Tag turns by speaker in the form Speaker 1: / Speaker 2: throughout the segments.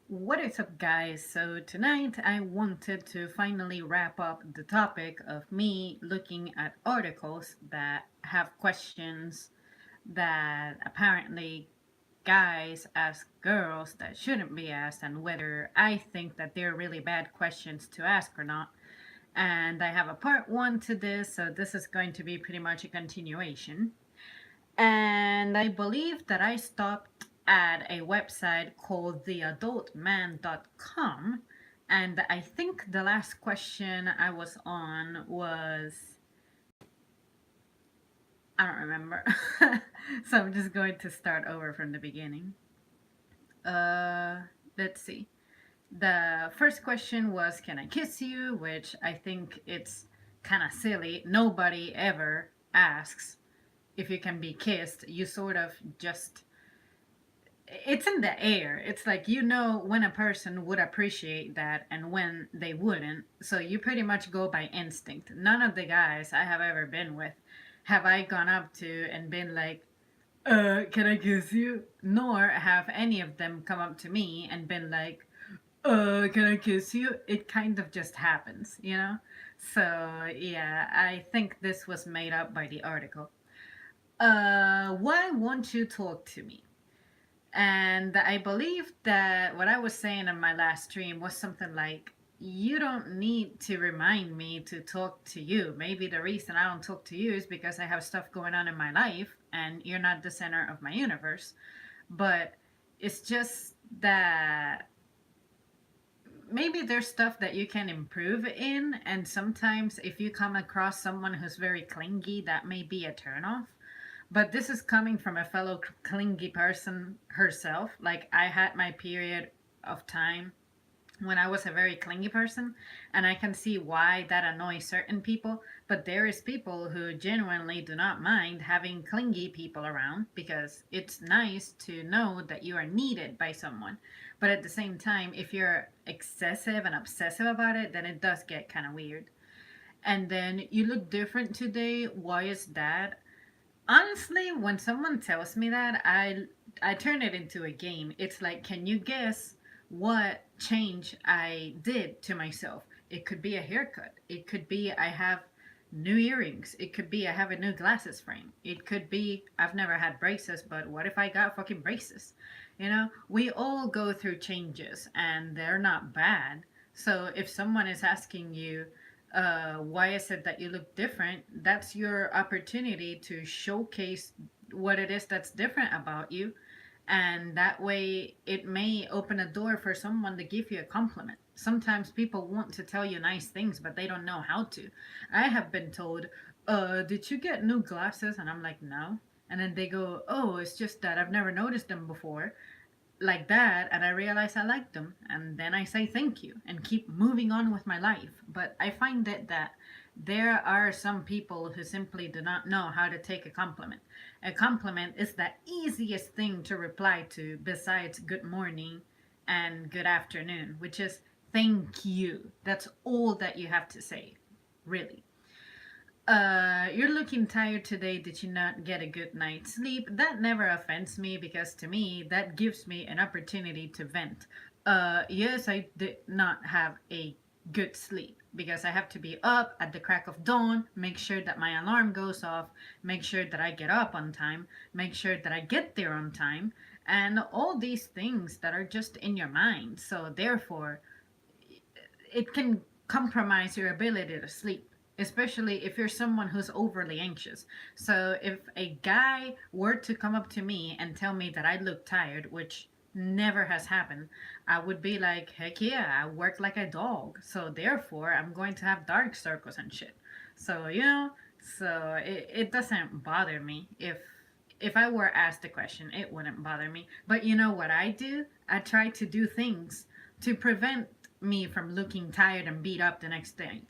Speaker 1: What is up, guys? So, tonight I wanted to finally wrap up the topic of me looking at articles that have questions that apparently guys ask girls that shouldn't be asked, and whether I think that they're really bad questions to ask or not. And I have a part one to this, so this is going to be pretty much a continuation. And I believe that I stopped at a website called theadultman.com. And I think the last question I was on was, I don't remember. So I'm just going to start over from the beginning. Uh, let's see. The first question was, can I kiss you? Which I think it's kind of silly. Nobody ever asks if you can be kissed. You sort of just, it's in the air. It's like you know when a person would appreciate that and when they wouldn't. So you pretty much go by instinct. None of the guys I have ever been with have I gone up to and been like, can I kiss you? Nor have any of them come up to me and been like, can I kiss you? It kind of just happens, you know? So, yeah, I think this was made up by the article. Why won't you talk to me? And I believe that what I was saying in my last stream was something like, you don't need to remind me to talk to you. Maybe the reason I don't talk to you is because I have stuff going on in my life and you're not the center of my universe. But it's just that maybe there's stuff that you can improve in, and sometimes if you come across someone who's very clingy, that may be a turnoff. But this is coming from a fellow clingy person herself. Like, I had my period of time when I was a very clingy person, and I can see why that annoys certain people. But there is people who genuinely do not mind having clingy people around because it's nice to know that you are needed by someone. But at the same time, if you're excessive and obsessive about it, then it does get kind of weird. And then, you look different today. Why is that? Honestly, when someone tells me that, I turn it into a game. It's like, can you guess what change I did to myself? It could be a haircut. It could be I have new earrings. It could be I have a new glasses frame. It could be I've never had braces, but what if I got fucking braces? You know, we all go through changes and they're not bad. So if someone is asking you, why is it that you look different? That's your opportunity to showcase what it is that's different about you. And that way, it may open a door for someone to give you a compliment. Sometimes people want to tell you nice things, but they don't know how to. I have been told, did you get new glasses? And I'm like, no. And then they go, oh, it's just that I've never noticed them before like that, and I realize I like them, and then I say thank you and keep moving on with my life. But I find that there are some people who simply do not know how to take a compliment. A compliment is the easiest thing to reply to besides good morning and good afternoon, which is thank you. That's all that you have to say, really. You're looking tired today. Did you not get a good night's sleep? That never offends me because to me, that gives me an opportunity to vent. Yes, I did not have a good sleep because I have to be up at the crack of dawn, make sure that my alarm goes off, make sure that I get up on time, make sure that I get there on time, and all these things that are just in your mind. So, therefore, it can compromise your ability to sleep, especially if you're someone who's overly anxious. So if a guy were to come up to me and tell me that I look tired, which never has happened, I would be like, heck yeah, I work like a dog. So therefore, I'm going to have dark circles and shit. So, so it doesn't bother me if I were asked the question, it wouldn't bother me. But you know what I do? I try to do things to prevent me from looking tired and beat up the next day.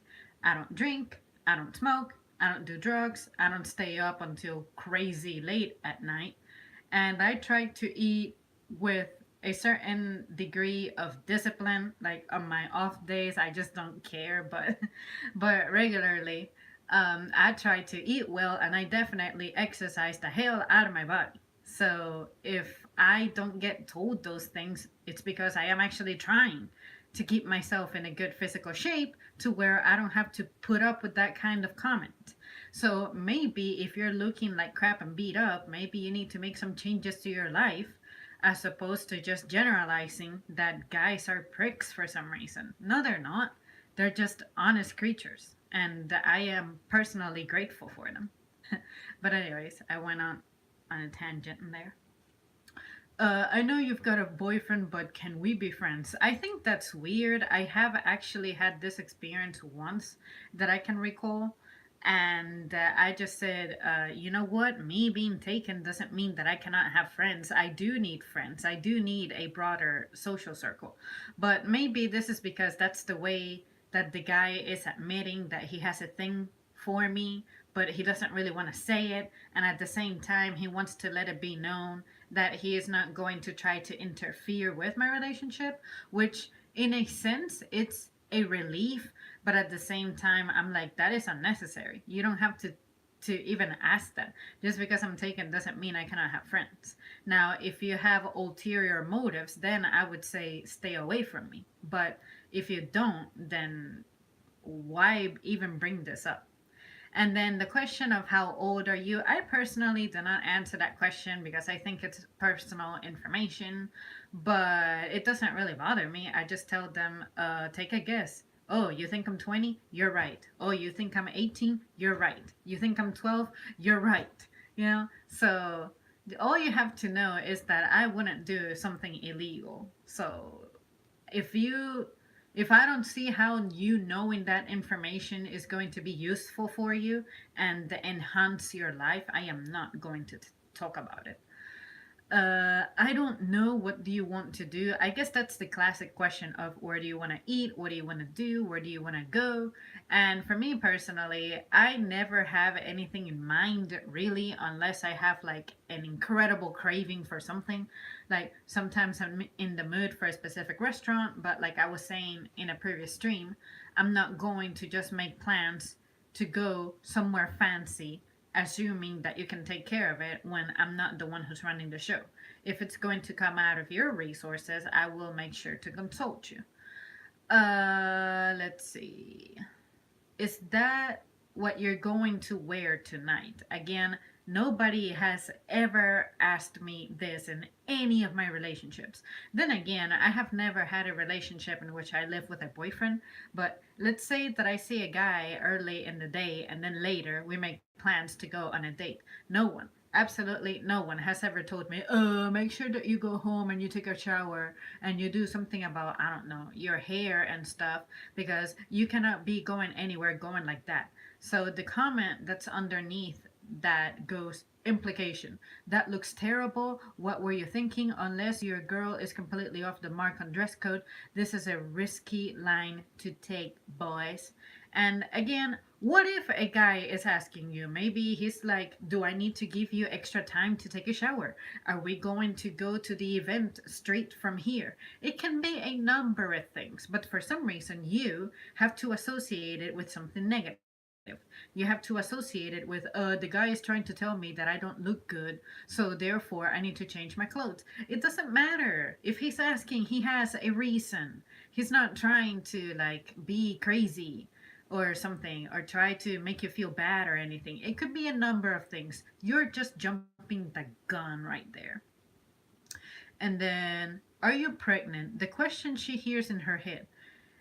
Speaker 1: I don't drink, I don't smoke, I don't do drugs, I don't stay up until crazy late at night, and I try to eat with a certain degree of discipline. Like on my off days, I just don't care, but but regularly, I try to eat well, and I definitely exercise the hell out of my body. So if I don't get told those things, it's because I am actually trying to keep myself in a good physical shape to where I don't have to put up with that kind of comment. So maybe if you're looking like crap and beat up, maybe you need to make some changes to your life as opposed to just generalizing that guys are pricks for some reason. No, they're not. They're just honest creatures, and I am personally grateful for them. But anyways, I went on a tangent in there. I know you've got a boyfriend, but can we be friends? I think that's weird. I have actually had this experience once that I can recall. And I just said, you know what? Me being taken doesn't mean that I cannot have friends. I do need friends. I do need a broader social circle. But maybe this is because that's the way that the guy is admitting that he has a thing for me, but he doesn't really want to say it. And at the same time, he wants to let it be known that he is not going to try to interfere with my relationship, which in a sense, it's a relief, but at the same time, I'm like, that is unnecessary. You don't have to even ask that. Just because I'm taken doesn't mean I cannot have friends. Now, if you have ulterior motives, then I would say stay away from me. But if you don't, then why even bring this up? And then the question of how old are you? I personally do not answer that question because I think it's personal information, but it doesn't really bother me. I just tell them, take a guess. Oh, you think I'm 20? You're right. Oh, you think I'm 18? You're right. You think I'm 12? You're right. You know? So all you have to know is that I wouldn't do something illegal. So if you if I don't see how you knowing that information is going to be useful for you and enhance your life, I am not going to talk about it. I don't know, what do you want to do? I guess that's the classic question of where do you want to eat, what do you want to do, where do you want to go? And for me personally, I never have anything in mind really, unless I have like an incredible craving for something. Like sometimes I'm in the mood for a specific restaurant, but like I was saying in a previous stream, I'm not going to just make plans to go somewhere fancy assuming that you can take care of it when I'm not the one who's running the show. If it's going to come out of your resources, I will make sure to consult you. Let's see. Is that what you're going to wear tonight? Again, nobody has ever asked me this in any of my relationships. Then again, I have never had a relationship in which I live with a boyfriend, but let's say that I see a guy early in the day and then later we make plans to go on a date. No one, absolutely no one has ever told me, make sure that you go home and you take a shower and you do something about, I don't know, your hair and stuff, because you cannot be going anywhere going like that. So the comment that's underneath that goes, implication, that looks terrible. What were you thinking? Unless your girl is completely off the mark on dress code, this is a risky line to take, boys. And again, what if a guy is asking you? Maybe he's like, do I need to give you extra time to take a shower? Are we going to go to the event straight from here? It can be a number of things, but for some reason, you have to associate it with something negative. You have to associate it with, the guy is trying to tell me that I don't look good, so therefore I need to change my clothes. It doesn't matter. If he's asking, he has a reason. He's not trying to like be crazy or something or try to make you feel bad or anything. It could be a number of things. You're just jumping the gun right there. And then, are you pregnant? The question she hears in her head.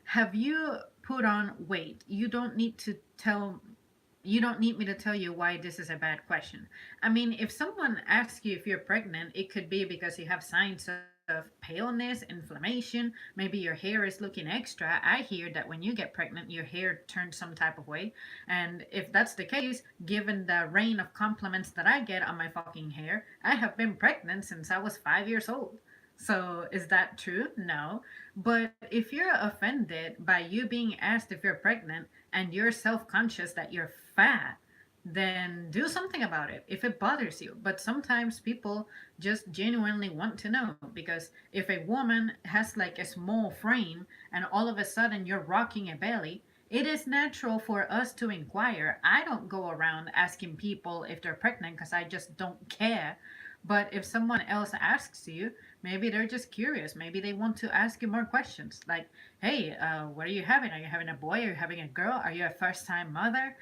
Speaker 1: Have you put on weight? You don't need me to tell you why this is a bad question. I mean, if someone asks you if you're pregnant, it could be because you have signs of paleness, inflammation, maybe your hair is looking extra. I hear that when you get pregnant, your hair turns some type of way. And if that's the case, given the rain of compliments that I get on my fucking hair, I have been pregnant since I was 5 years old. So, is that true? No. But if you're offended by you being asked if you're pregnant and you're self conscious that you're fat, then do something about it if it bothers you. But sometimes people just genuinely want to know, because if a woman has like a small frame and all of a sudden you're rocking a belly, it is natural for us to inquire. I don't go around asking people if they're pregnant because I just don't care. But if someone else asks you, maybe they're just curious. Maybe they want to ask you more questions. Like, hey, what are you having? Are you having a boy? Are you having a girl? Are you a first time mother?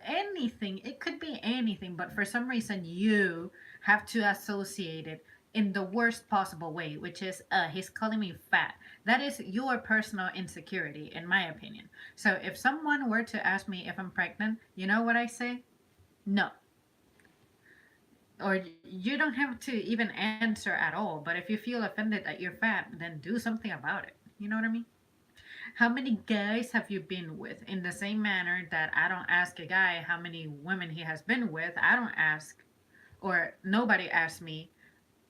Speaker 1: Anything. It could be anything. But for some reason, you have to associate it in the worst possible way, which is, he's calling me fat. That is your personal insecurity, in my opinion. So if someone were to ask me if I'm pregnant, you know what I say? No. Or you don't have to even answer at all. But if you feel offended that you're fat, then do something about it. You know what I mean? How many guys have you been with? In the same manner that I don't ask a guy how many women he has been with, I don't ask, or nobody asks me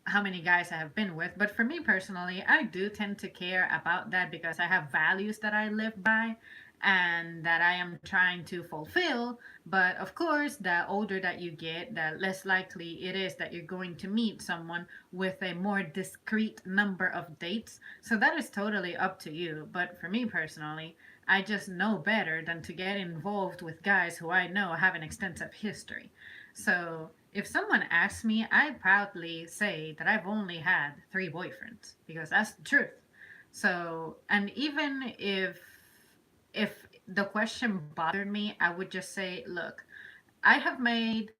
Speaker 1: how many guys I have been with. But for me personally, I do tend to care about that because I have values that I live by and that I am trying to fulfill. But of course, the older that you get, the less likely it is that you're going to meet someone with a more discrete number of dates. So that is totally up to you. But for me personally, I just know better than to get involved with guys who I know have an extensive history. So if someone asks me, I proudly say that I've only had three boyfriends because that's the truth. So, and even if the question bothered me, I would just say, look, I have made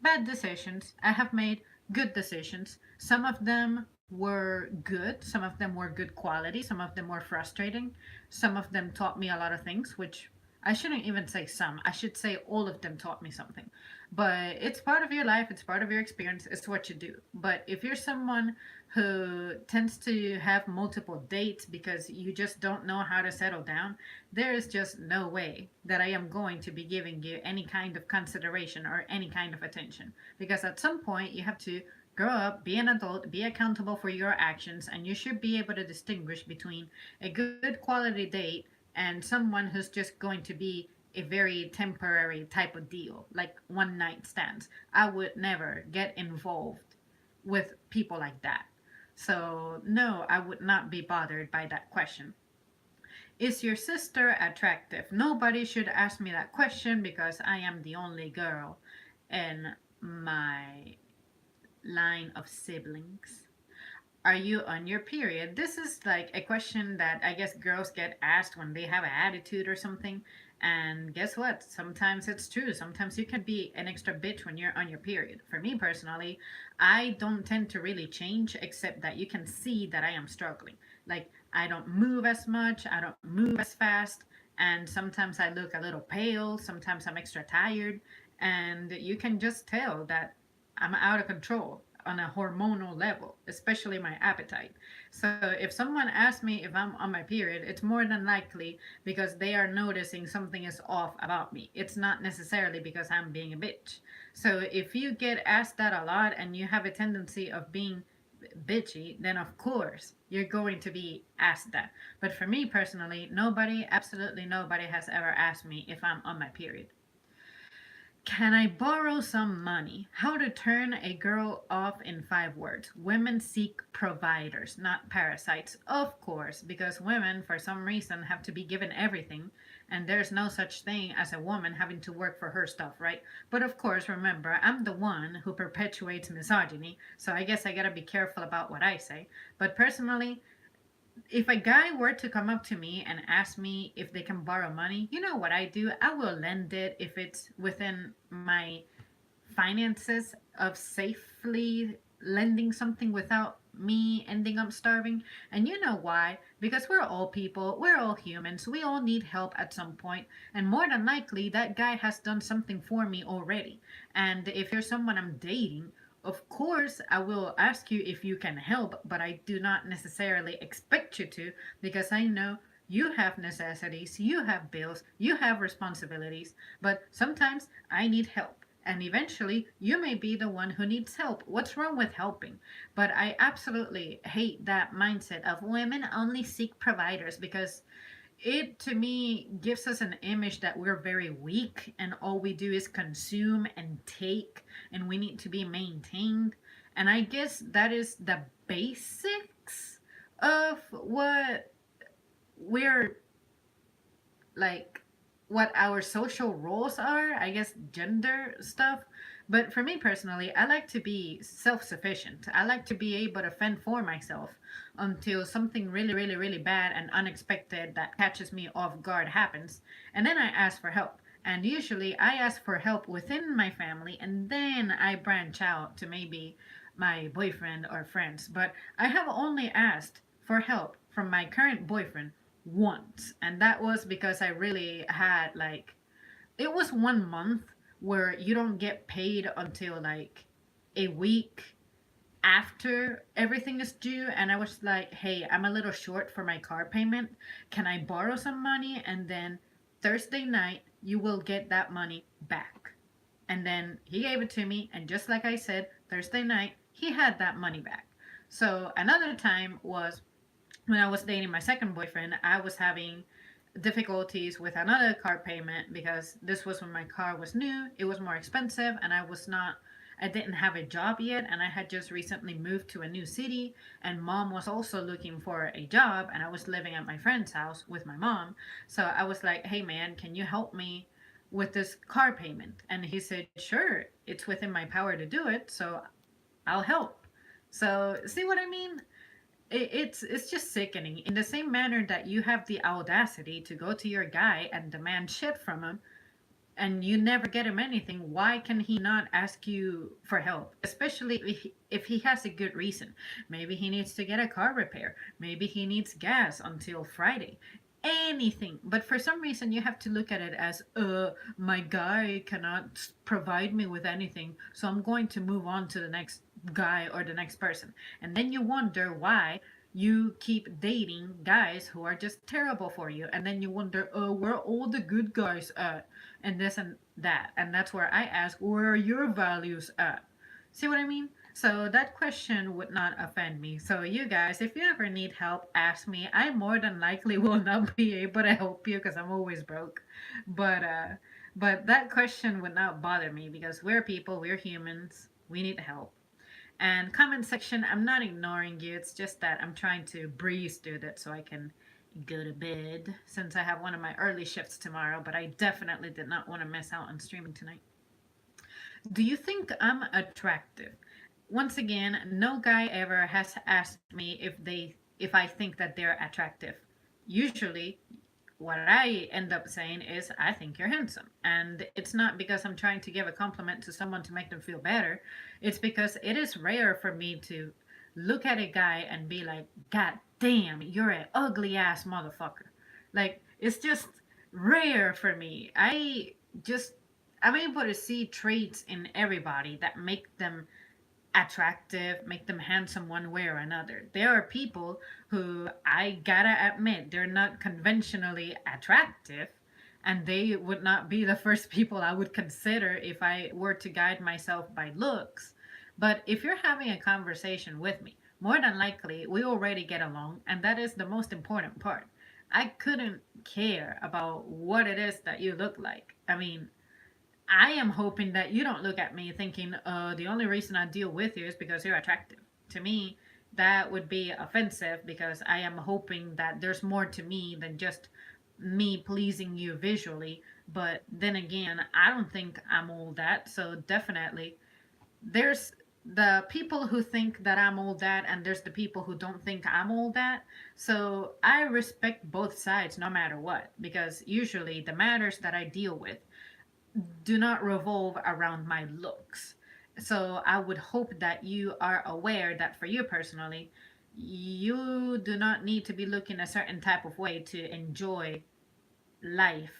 Speaker 1: bad decisions. I have made good decisions. Some of them were good, some of them were good quality, some of them were frustrating. Some of them taught me a lot of things, which I shouldn't even say some. I should say all of them taught me something. But it's part of your life, it's part of your experience, it's what you do. But if you're someone who tends to have multiple dates because you just don't know how to settle down, there is just no way that I am going to be giving you any kind of consideration or any kind of attention. Because at some point, you have to grow up, be an adult, be accountable for your actions, and you should be able to distinguish between a good quality date and someone who's just going to be a very temporary type of deal, like one night stands. I would never get involved with people like that. So, no, I would not be bothered by that question. Is your sister attractive? Nobody should ask me that question because I am the only girl in my line of siblings. Are you on your period? This is like a question that I guess girls get asked when they have an attitude or something. And guess what? Sometimes it's true. Sometimes you can be an extra bitch when you're on your period. For me personally, I don't tend to really change, except that you can see that I am struggling. Like, I don't move as much, I don't move as fast, and sometimes I look a little pale, sometimes I'm extra tired, and you can just tell that I'm out of control on a hormonal level, especially my appetite. So if someone asks me if I'm on my period, it's more than likely because they are noticing something is off about me. It's not necessarily because I'm being a bitch. So if you get asked that a lot and you have a tendency of being bitchy, then of course you're going to be asked that. But for me personally, nobody, absolutely nobody has ever asked me if I'm on my period. Can I borrow some money? How to turn a girl off in 5 words. Women seek providers, not parasites. Of course, because women, for some reason, have to be given everything, and there's no such thing as a woman having to work for her stuff, right? But of course, remember, I'm the one who perpetuates misogyny, so I guess I gotta be careful about what I say. But personally, if a guy were to come up to me and ask me if they can borrow money, you know what I do? I will lend it if it's within my finances of safely lending something without me ending up starving. And you know why? Because we're all people, we're all humans, we all need help at some point, and more than likely that guy has done something for me already. And if you're someone I'm dating, of course I will ask you if you can help, but I do not necessarily expect you to, because I know you have necessities, you have bills, you have responsibilities, but sometimes I need help. And eventually, you may be the one who needs help. What's wrong with helping? But I absolutely hate that mindset of women only seek providers, because it to me gives us an image that we're very weak and all we do is consume and take and we need to be maintained. And I guess that is the basics of what we're like, what our social roles are, I guess gender stuff. But for me personally, I like to be self sufficient. I like to be able to fend for myself until something really, really, really bad and unexpected that catches me off guard happens. And then I ask for help. And usually I ask for help within my family and then I branch out to maybe my boyfriend or friends. But I have only asked for help from my current boyfriend once. And that was because I really had like, it was 1 month where you don't get paid until like a week after everything is due, and I was like, hey, I'm a little short for my car payment, can I borrow some money, and then Thursday night you will get that money back. And then he gave it to me, and just like I said, Thursday night he had that money back. So another time was when I was dating my second boyfriend. I was having difficulties with another car payment because this was when my car was new, it was more expensive, and I didn't have a job yet, and I had just recently moved to a new city, and mom was also looking for a job, and I was living at my friend's house with my mom. So I was like, hey man, can you help me with this car payment? And he said, sure, it's within my power to do it, so I'll help. So see what I mean? It's just sickening. In the same manner that you have the audacity to go to your guy and demand shit from him, and you never get him anything, why can he not ask you for help? Especially if he has a good reason. Maybe he needs to get a car repair. Maybe he needs gas until Friday. Anything. But for some reason, you have to look at it as, my guy cannot provide me with anything, so I'm going to move on to the next guy or the next person. And then you wonder why you keep dating guys who are just terrible for you. And then you wonder, where are all the good guys at? And this and that. And that's where I ask, where are your values at? See what I mean? So that question would not offend me. So you guys, if you ever need help, ask me. I more than likely will not be able to help you because I'm always broke. But uh but that question would not bother me because we're people, we're humans. We need help. And comment section, I'm not ignoring you. It's just that I'm trying to breeze through that so I can go to bed since I have one of my early shifts tomorrow, but I definitely did not want to miss out on streaming tonight. Do you think I'm attractive? Once again, no guy ever has asked me if I think that they're attractive. Usually, what I end up saying is, I think you're handsome. And it's not because I'm trying to give a compliment to someone to make them feel better. It's because it is rare for me to look at a guy and be like, God damn, you're an ugly ass motherfucker. Like, it's just rare for me. Just, I'm able to see traits in everybody that make them attractive, make them handsome one way or another. There are people who I gotta admit they're not conventionally attractive, and they would not be the first people I would consider if I were to guide myself by looks. But if you're having a conversation with me, more than likely we already get along, and that is the most important part. I couldn't care about what it is that you look like. I mean, I am hoping that you don't look at me thinking, the only reason I deal with you is because you're attractive. To me, that would be offensive because I am hoping that there's more to me than just me pleasing you visually. But then again, I don't think I'm all that. So definitely, there's the people who think that I'm all that, and there's the people who don't think I'm all that. So I respect both sides no matter what, because usually the matters that I deal with do not revolve around my looks. So I would hope that you are aware that for you personally, you do not need to be looking a certain type of way to enjoy life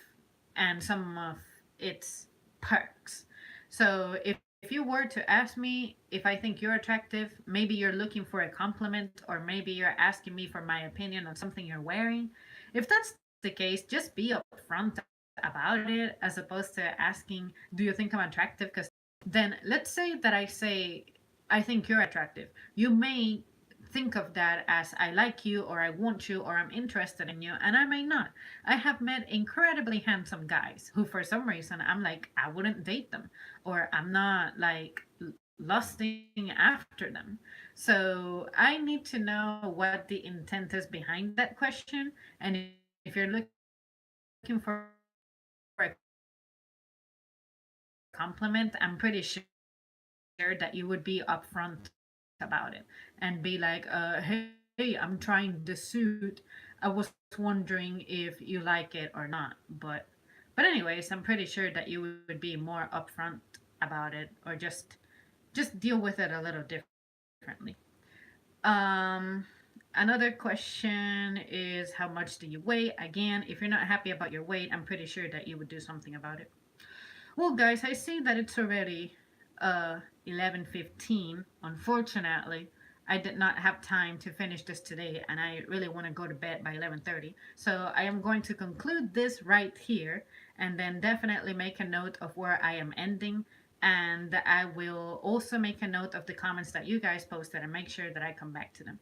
Speaker 1: and some of its perks. So if you were to ask me if I think you're attractive, maybe you're looking for a compliment, or maybe you're asking me for my opinion on something you're wearing. If that's the case, just be upfront about it as opposed to asking, do you think I'm attractive? Because then let's say that I say, I think you're attractive. You may think of that as I like you, or I want you, or I'm interested in you, and I may not. I have met incredibly handsome guys who, for some reason, I'm like, I wouldn't date them, or I'm not like lusting after them. So I need to know what the intent is behind that question. And if you're looking for a compliment, I'm pretty sure that you know what I'm talking about. sure that you would be upfront about it and be like, hey, I'm trying the suit. I was wondering if you like it or not. But anyways, I'm pretty sure that you would be more upfront about it, or just deal with it a little differently. Um, Another question is, how much do you weigh? Again, if you're not happy about your weight, I'm pretty sure that you would do something about it. Well, guys, I see that it's already 11:15. Unfortunately, I did not have time to finish this today, and I really want to go to bed by 11:30. So I am going to conclude this right here, and then definitely make a note of where I am ending. And I will also make a note of the comments that you guys posted and make sure that I come back to them.